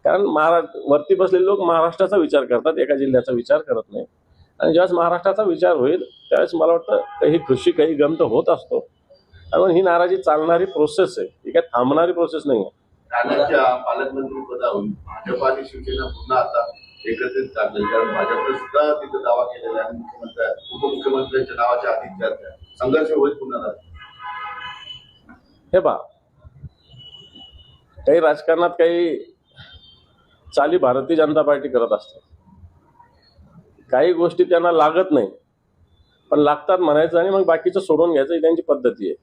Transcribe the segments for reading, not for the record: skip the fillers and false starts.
कारण वरती बसलेले लोक महाराष्ट्राचा विचार करतात, एका जिल्ह्याचा विचार करत नाही. आणि ज्यावेळेस महाराष्ट्राचा विचार होईल त्यावेळेस मला वाटतं काही खुशी काही गम तर होत असतो. कारण ही नाराजी चालणारी प्रोसेस आहे, ही काय थांबणारी प्रोसेस नाही आहे. ठाण्याच्या पालकमंत्री पदावरून भाजप आणि शिवसेना पुन्हा आता एकत्रित चालले, कारण भाजपने सुद्धा तिथे दावा केलेला आहे. उपमुख्यमंत्र्यांच्या नावाच्या आधी चर्चा, संघर्ष होईल पुन्हा. हे पहा, काही राजकारणात काही चाली भारतीय जनता पार्टी करत असते. काही गोष्टी त्यांना लागत नाही, पण लागतात म्हणायचं आणि मग बाकीचं सोडून घ्यायचं, ही त्यांची पद्धती आहे.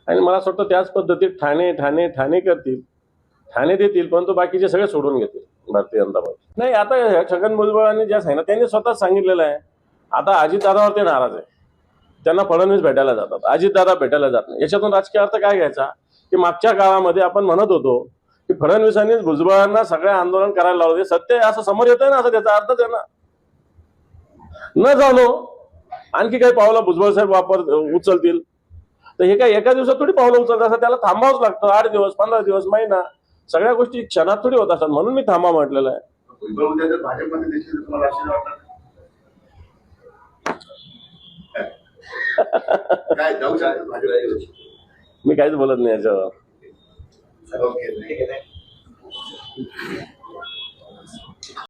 आणि मला असं वाटतं त्याच पद्धतीत ठाणे ठाणे ठाणे करतील, ठाणे देतील, परंतु बाकीचे सगळे सोडून घेतील भारतीय जनता पार्टी. नाही, आता छगन भुजबळांनी ज्या सांगितलं त्यांनी स्वतःच सांगितलेलं आहे. आता अजितदादावर ते नाराज आहे, त्यांना फडणवीस भेटायला जातात, अजितदादा भेटायला जात नाही. याच्यातून राजकीय अर्थ काय घ्यायचा की मागच्या काळामध्ये आपण म्हणत होतो की फडणवीसांनीच भुजबळांना सगळे आंदोलन करायला लावले. सत्य असं समोर येतंय ना, असं त्याचा अर्थच आहे ना. न जाणो आणखी काही पावलं भुजबळ साहेब उचलतील तर हे काय एका दिवसात थोडी पावलं उचलतात, असं त्याला थांबावंच लागतं. 8 दिवस 15 दिवस महिना, सगळ्या गोष्टी क्षणात थोडी होत असतात. म्हणून मी थांबा म्हटलेलं आहे. मी काहीच बोलत नाही याच्यावर.